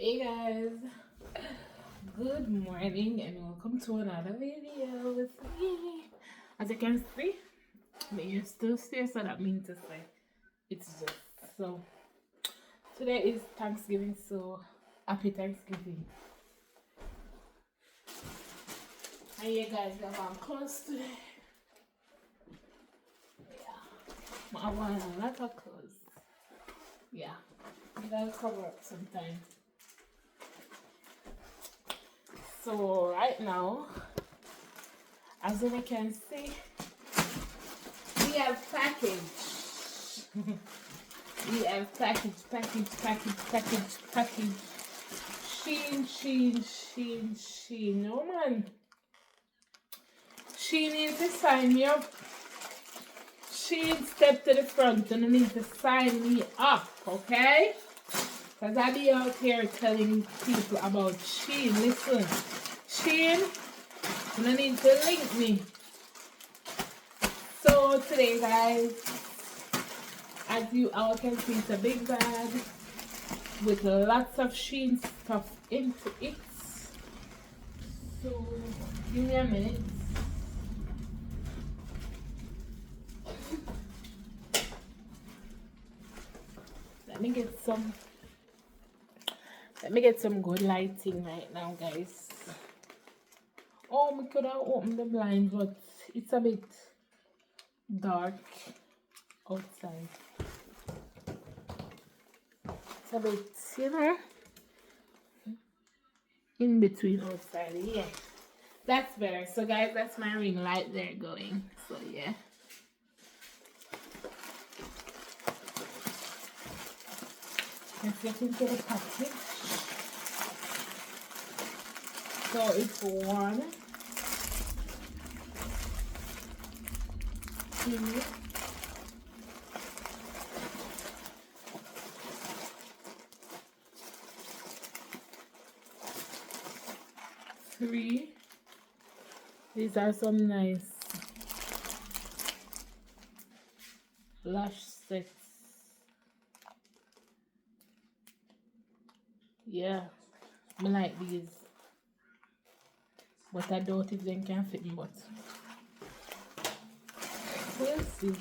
Hey guys, good morning and welcome to another video with me. As you can see, my ear still stay, so that means to say it's just so. Today is Thanksgiving, so happy Thanksgiving. And you guys got on clothes today. Yeah, I want a lot of clothes. Yeah, you gotta cover up sometimes. So right now, as you can see, we have package. We have package. Shein. No man. Shein needs to sign me up. Shein step to the front and need to sign me up, okay? Because I be out here telling people about Shein. Listen, Shein, you need to link me. So today, guys, as you all can see, it's a big bag with lots of Shein stuff into it. So give me a minute. Let me get some good lighting right now, guys. Oh, we could have opened the blinds, but it's a bit dark outside. It's a bit, you know, in between outside. Yeah, that's better. So, guys, that's my ring light there going. So, yeah. Let's get into the package. So, it's 1, 2, 3. These are some nice lash sets. Yeah, I like these, but I doubt if they can fit me, but we'll see.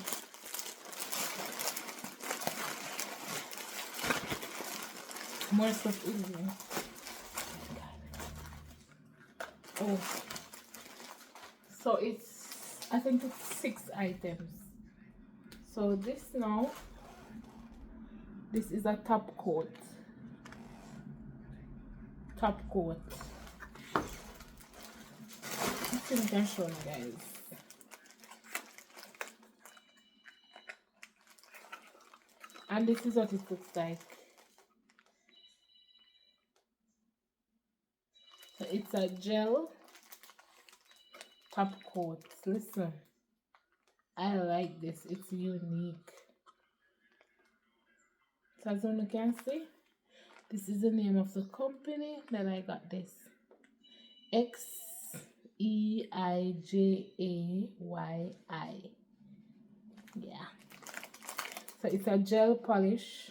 More stuff in here. Oh, so I think it's 6 items. So this is a top coat. Let's see if I can show you guys. And this is what it looks like. So it's a gel top coat. Listen, I like this. It's unique. So as you can see, this is the name of the company that I got this. Xeijay. Yeah. So it's a gel polish.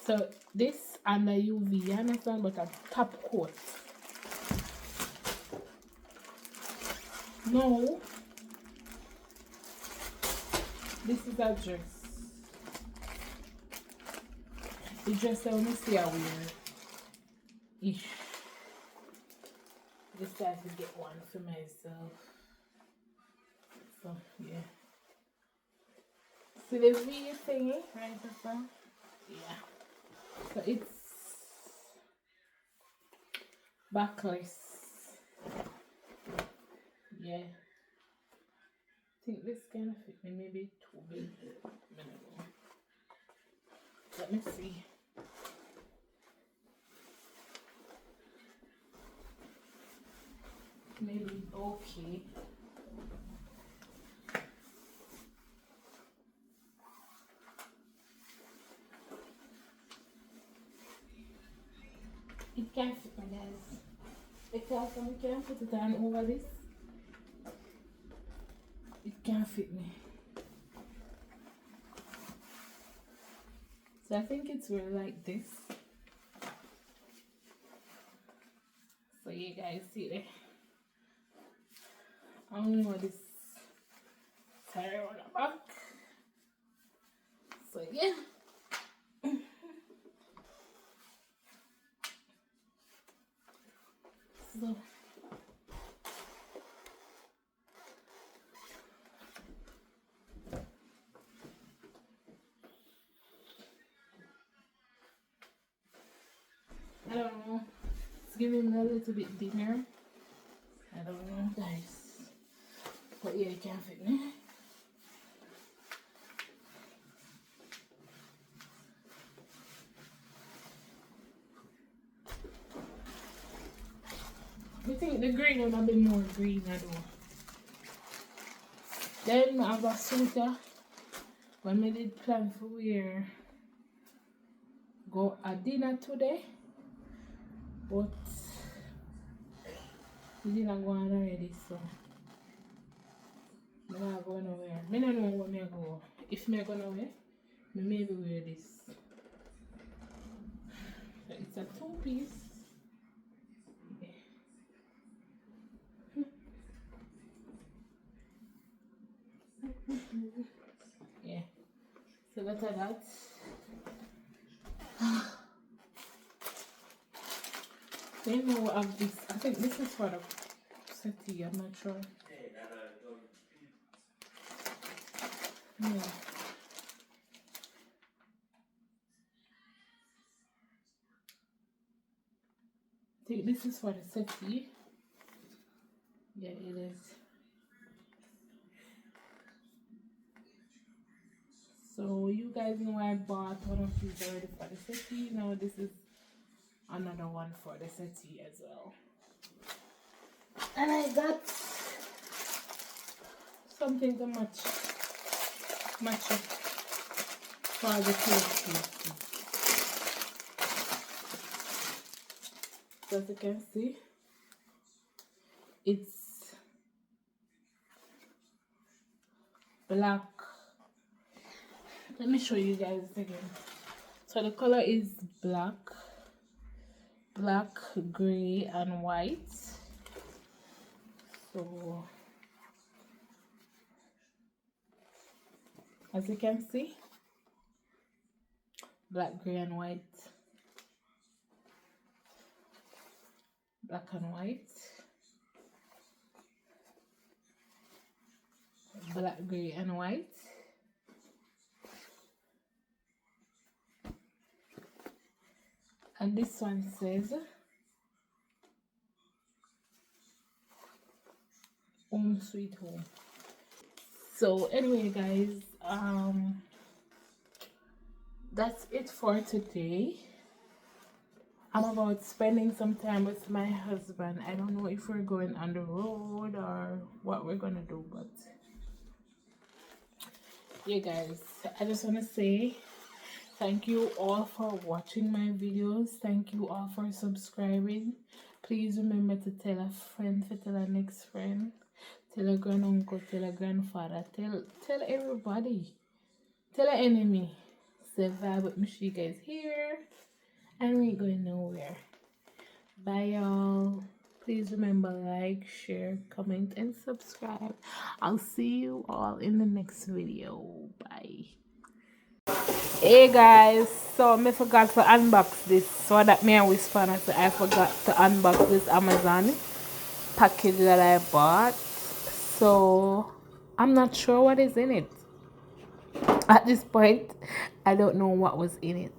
So this under UV, you understand, but a top coat. No. This is a dress. The dress I only see I wear. Ish. Decided to get one for myself. So yeah. See the V thingy right up there? Yeah. So it's backless. Yeah. I think this kind of fit me, maybe too big. Let me see. Maybe okay. It can't fit me, guys. Because we can't put it on over this. It can't fit me. So I think it's really like this. you guys see there. I don't know this tire on the back. So yeah. So I don't know. It's giving me a little bit dinner. I don't know, guys. But yeah, it can't fit me. I think the green one a bit more green, I do. Then I have a sweater. When I did plan for wear go a dinner today, but we didn't go on already, so I'm not going nowhere. I don't know where I go. If I'm going nowhere, I maybe wear this. So it's a two-piece. Yeah. So that's that. Then we will have this. I think this is for the settee, I'm not sure. Yeah. I think this is for the settee. Yeah, it is. So you guys know I bought one of these already for the settee. Now this is another one for the settee as well. And I got something to match it for the clothes. So as you can see, it's black. Let me show you guys again. So the color is black, gray, and white. So as you can see, black, gray, and white. Black and white. Black, gray, and white. And this one says Home Sweet Home. So anyway, guys, that's it for today. I'm about spending some time with my husband. I don't know if we're going on the road or what we're gonna do, but yeah, guys, I just want to say thank you all for watching my videos. Thank you all for subscribing. Please remember to tell a friend, to tell a next friend, tell a granduncle, tell a grandfather, tell everybody, tell an enemy. Say vibe with me, you guys here, and we ain't going nowhere. Bye, y'all. Please remember, like, share, comment, and subscribe. I'll see you all in the next video. Bye. Hey guys, so I forgot to unbox this. So that me and whisper and I said I forgot to unbox this Amazon package that I bought. So I'm not sure what is in it. At this point, I don't know what was in it.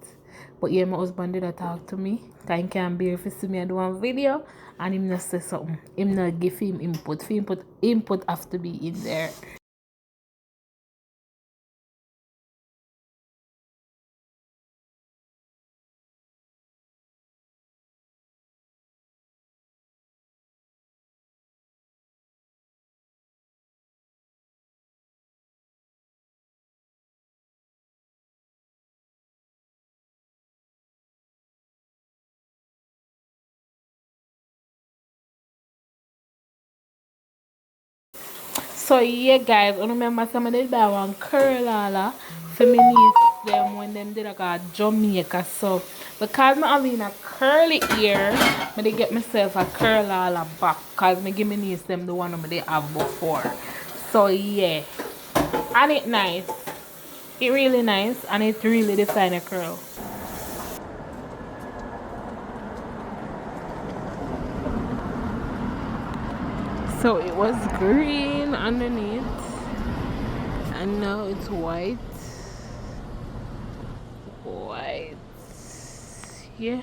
But yeah, my husband did talk to me. Cause he can't bear if he see me do one video and him not say something. Him not give him input. Input have to be in there. So yeah guys, I remember somebody buy one curl for me niece them when them did like a Jamaica. So because I have in a curly ear, I they get myself a curl all a back because me give me niece them the one they have before. So yeah. And it nice. It really nice and it really define a curl. So it was green underneath and now it's white. White. Yeah.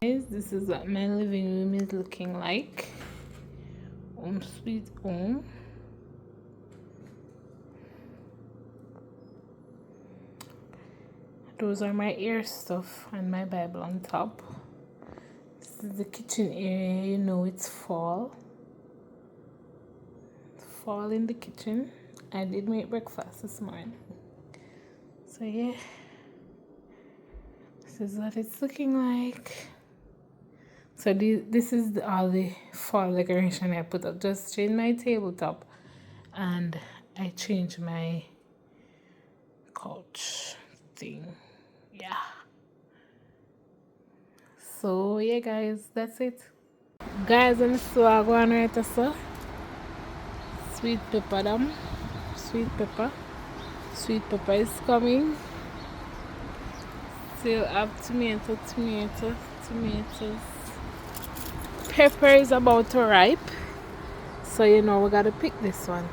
Guys, this is what my living room is looking like. Sweet home. Those are my ear stuff and my Bible on top. This is the kitchen area. You know it's fall. Fall in the kitchen. I did make breakfast this morning. So yeah. This is what it's looking like. So this is all the fall decoration I put up. Just changed my tabletop and I changed my couch thing. Yeah. So yeah guys, that's it. Guys, and so I go on right so sweet pepper them. Sweet pepper. Sweet pepper is coming. Still have tomatoes. Pepper is about to ripe. So you know we gotta pick this one.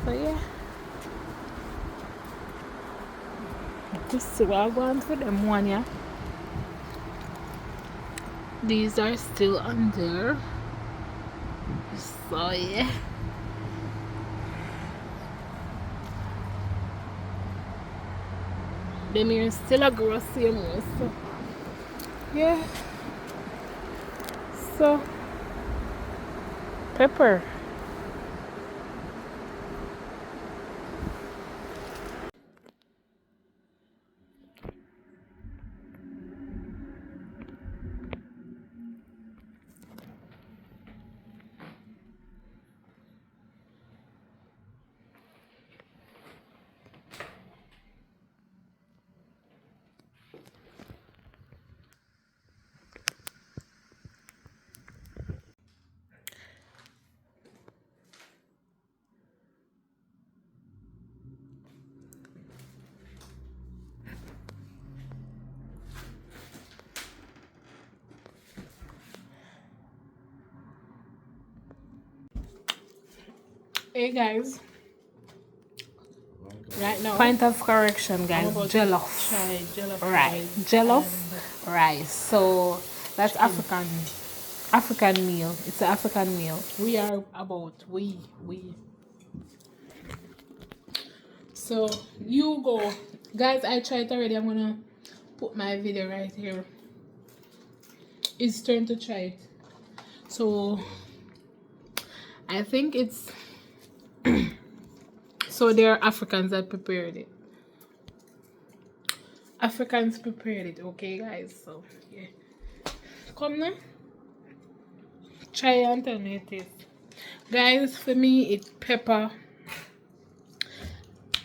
So yeah. Just see what I'm going for them one, yeah. These are still on there. So yeah. Them here still a grow same way, so yeah. So pepper. Hey guys, right now point of correction guys, jollof. Try jollof right, jollof rice. So that's chicken. African meal. It's an African meal. We are about we. So you go, guys. I tried already. I'm gonna put my video right here. It's turn to try it. So I think it's so there are Africans that prepared it. Africans prepared it, okay guys. So yeah. Come now. Try and tell me it is. Guys, for me it's pepper.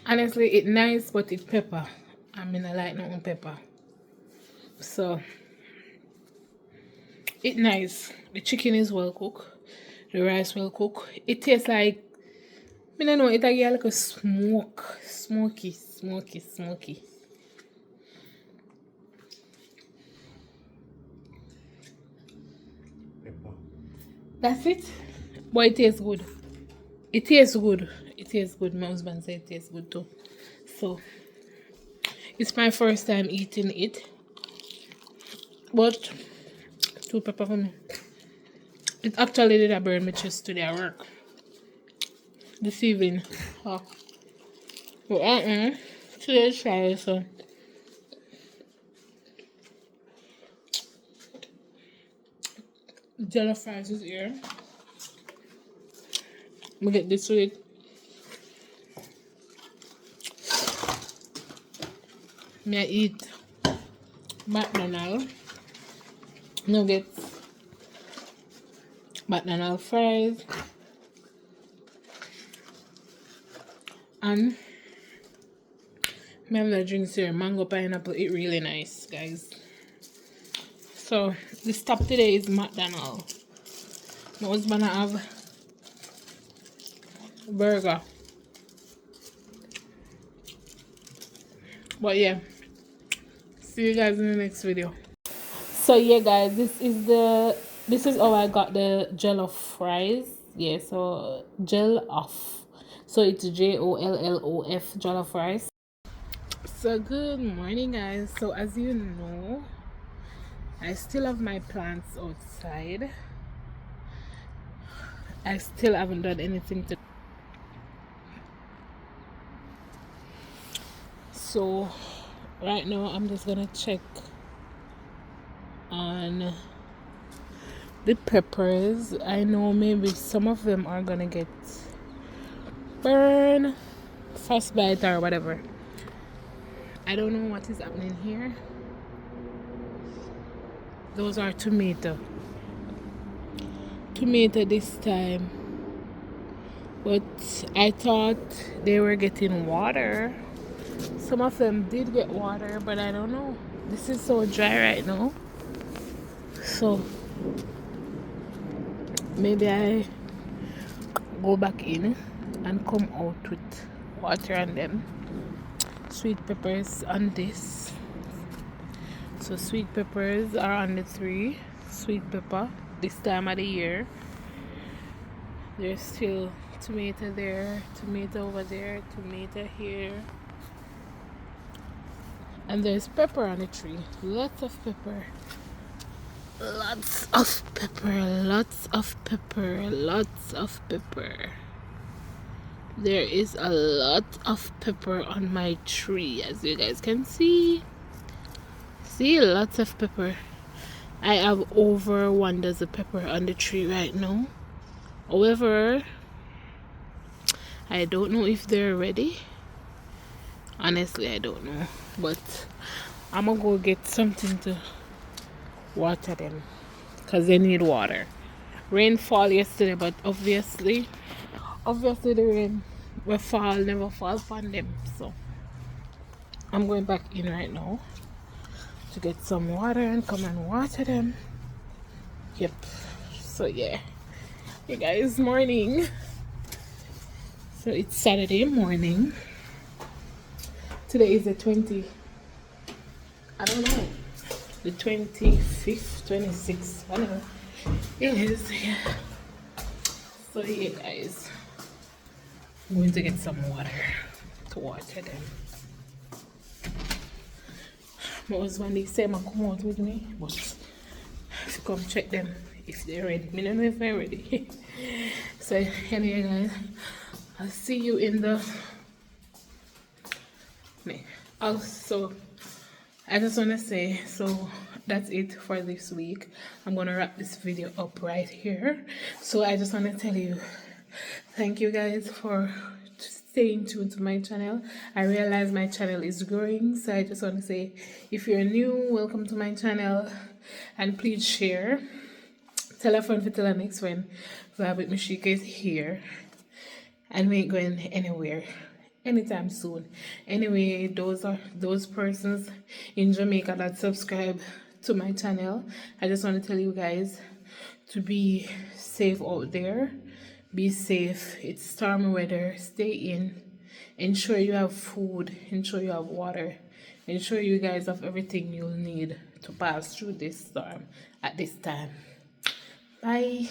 Honestly it's nice but it's pepper. I mean I like nothing pepper. So it's nice. The chicken is well cooked. The rice well cooked. It tastes like I don't know, it get like a smoky. That's it. But it tastes good. It tastes good. It tastes good. My husband said it tastes good too. So it's my first time eating it. But too pepper for me. It actually did a burn my chest today at work. This evening. Oh. But today is Friday, so Jollof rice is here. We get this with me. I eat McDonald's nuggets, McDonald's fries, and me have the drinks here. Mango pineapple. It really nice, guys. So the stop today is McDonald's. My husband have burger. But yeah, see you guys in the next video. So yeah, guys, this is how I got the Jollof fries. Yeah, so Jollof. So it's JOLLOF Jollof fries. So good morning, guys. So as you know, I still have my plants outside. I still haven't done anything to. So right now I'm just gonna check on the peppers. I know maybe some of them are gonna get burn, frostbite or whatever. I don't know what is happening here. Those are tomato this time, but I thought they were getting water. Some of them did get water, but I don't know. This is so dry right now, so maybe I go back in and come out with water on them. Sweet peppers on this. So sweet peppers are on the 3 sweet pepper this time of the year. There's still tomato there, tomato over there, tomato here, and there's pepper on the tree. Lots of pepper. Lots of pepper, lots of pepper, lots of pepper. There is a lot of pepper on my tree, as you guys can see. See, lots of pepper. I have over 1 dozen pepper on the tree right now. However, I don't know if they're ready. Honestly, I don't know. But I'm gonna go get something to water them because they need water. Rainfall yesterday, but obviously the rain will fall never fall upon them. So I'm going back in right now to get some water and come and water them. Yep. So yeah. Hey guys, morning. So it's Saturday morning. Today is the 20, I don't know, the 25th, 26th, whatever it is. Yeah. So yeah guys, I'm going to get some water to water them. My husband they say I come out with me, but to come check them if they're ready. I don't know if they're ready. So anyway guys, I'll see you in the also. I just want to say, so that's it for this week. I'm gonna wrap this video up right here. So I just want to tell you, thank you guys for staying tuned to my channel. I realize my channel is growing, so I just want to say, if you're new, welcome to my channel, and please share. Tell a friend to tell a next friend. Vibe with Mishika is here, and we ain't going anywhere anytime soon. Anyway, those persons in Jamaica that subscribe to my channel, I just want to tell you guys to be safe out there. Be safe. It's stormy weather. Stay in. Ensure you have food. Ensure you have water. Ensure you guys have everything you'll need to pass through this storm at this time. Bye.